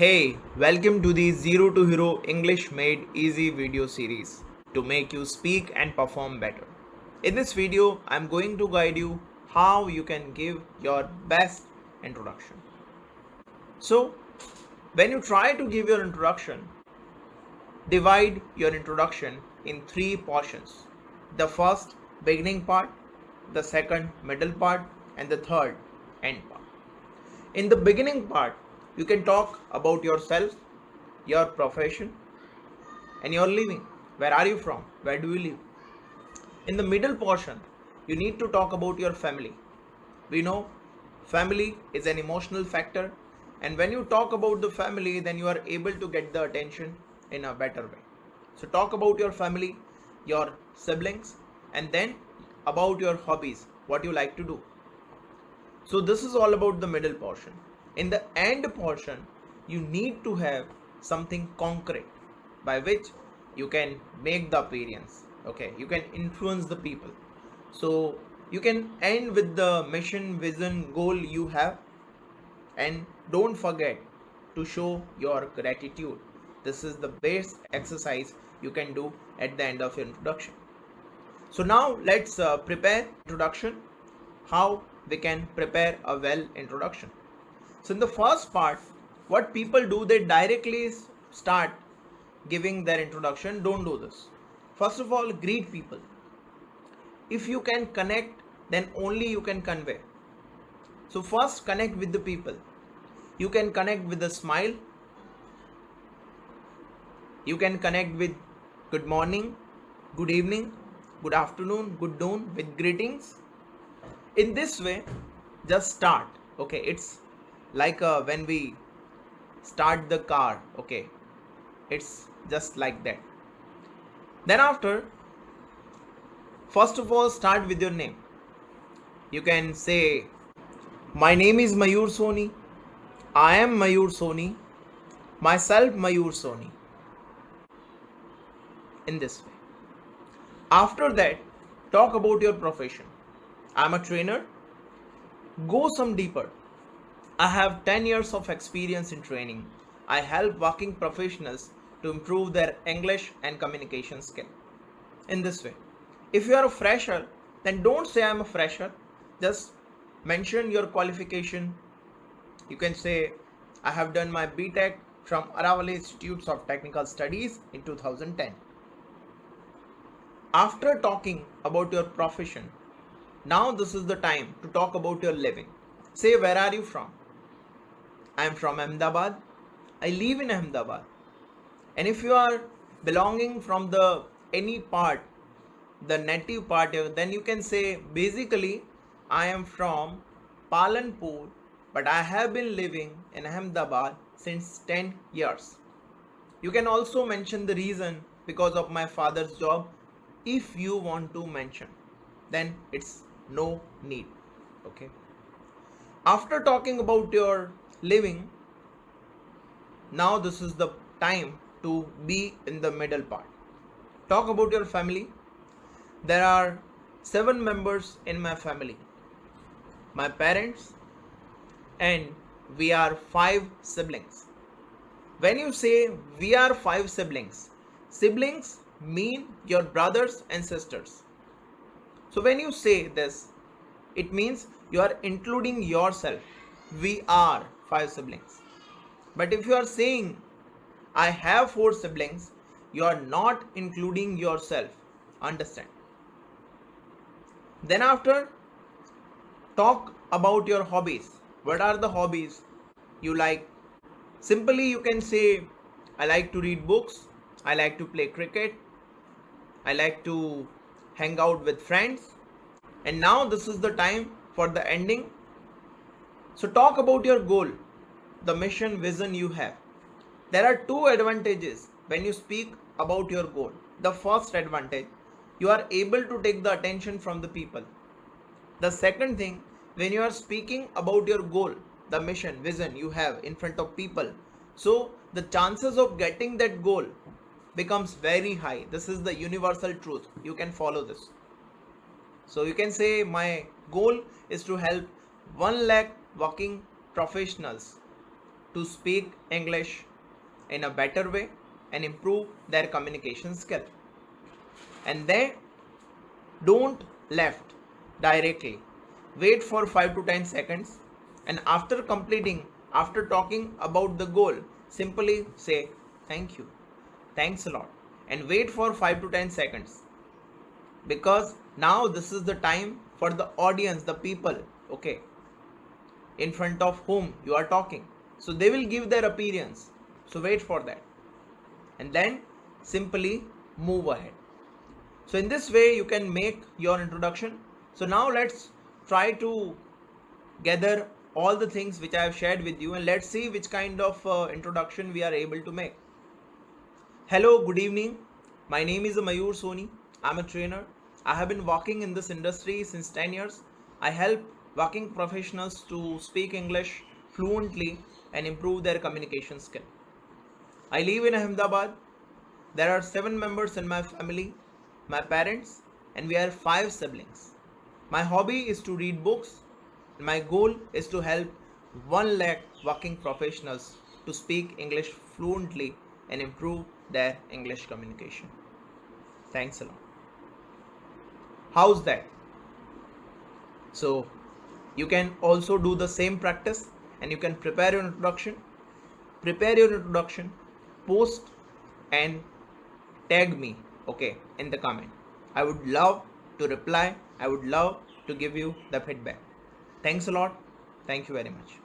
Hey, welcome to the Zero to Hero English Made Easy video series to make you speak and perform better. In this video, I'm going to guide you how you can give your best introduction. So, when you try to give your introduction, divide your introduction in three portions. The first, beginning part, the second, middle part, and the third, end part. In the beginning part, you can talk about yourself, your profession, and your living. Where are you from? Where do you live? In the middle portion, you need to talk about your family. We know family is an emotional factor, and when you talk about the family, then you are able to get the attention in a better way. So, talk about your family, your siblings, and then about your hobbies, what you like to do. So this is all about the middle portion. In the end portion, you need to have something concrete by which you can make the appearance. Okay, you can influence the people. So you can end with the mission, vision, goal you have, and don't forget to show your gratitude. This is the best exercise you can do at the end of your introduction. So now let's prepare introduction. How we can prepare a well introduction. So in the first part, what people do, they directly start giving their introduction. Don't do this. First of all, greet people. If you can connect, then only you can convey. So first, connect with the people. You can connect with a smile. You can connect with good morning, good evening, good afternoon, good noon, with greetings. In this way, just start. Okay, it's like when we start the car. Okay, it's just like that. Then after, first of all, start with your name. You can say, my name is Mayur Soni. I am Mayur Soni. Myself Mayur Soni. In this way. After that, talk about your profession. I'm a trainer. Go some deeper. I have 10 years of experience in training. I help working professionals to improve their English and communication skill. In this way. If you are a fresher, then don't say I'm a fresher. Just mention your qualification. You can say I have done my BTech from Aravali Institutes of Technical Studies in 2010. After talking about your profession, now this is the time to talk about your living. Say, where are you from? I am from Ahmedabad. I live in Ahmedabad. And if you are belonging from the any part, the native part, then you can say basically I am from Palanpur, but I have been living in Ahmedabad since 10 years. You can also mention the reason because of my father's job if you want to mention. Then it's no need. Okay. After talking about your living, now this is the time to be in the middle part. Talk about your family. There are 7 members in my family. My parents, and we are 5 siblings. When you say we are 5 siblings, siblings mean your brothers and sisters. So when you say this, it means you are including yourself. We are 5 siblings. But if you are saying I have 4 siblings, you are not including yourself. Understand? Then after, talk about your hobbies. What are the hobbies you like? Simply you can say I like to read books, I like to play cricket, I like to hang out with friends. And now this is the time for the ending. So talk about your goal, the mission, vision you have. There are 2 advantages when you speak about your goal. The first advantage, you are able to take the attention from the people. The second thing, when you are speaking about your goal, the mission, vision you have in front of people, so the chances of getting that goal becomes very high. This is the universal truth. You can follow this. So you can say my goal is to help 1 lakh working professionals to speak English in a better way and improve their communication skill. And they don't left directly. Wait for 5 to 10 seconds, and after talking about the goal, simply say thank you, thanks a lot, and wait for 5 to 10 seconds, because now this is the time for the audience, the people, okay, in front of whom you are talking. So they will give their appearance. So wait for that, and then simply move ahead. So in this way you can make your introduction. So now let's try to gather all the things which I have shared with you, and let's see which kind of introduction we are able to make. Hello, good evening. My name is Mayur Soni. I'm a trainer. I have been working in this industry since 10 years. I help working professionals to speak English fluently and improve their communication skill. I live in Ahmedabad. There are 7 members in my family, my parents, and we are 5 siblings. My hobby is to read books. My goal is to help 1 lakh working professionals to speak English fluently and improve their English communication. Thanks a lot. How's that? So you can also do the same practice, and you can prepare your introduction. Post and tag me, okay, in the comment. I would love to reply. I would love to give you the feedback. Thanks a lot. Thank you very much.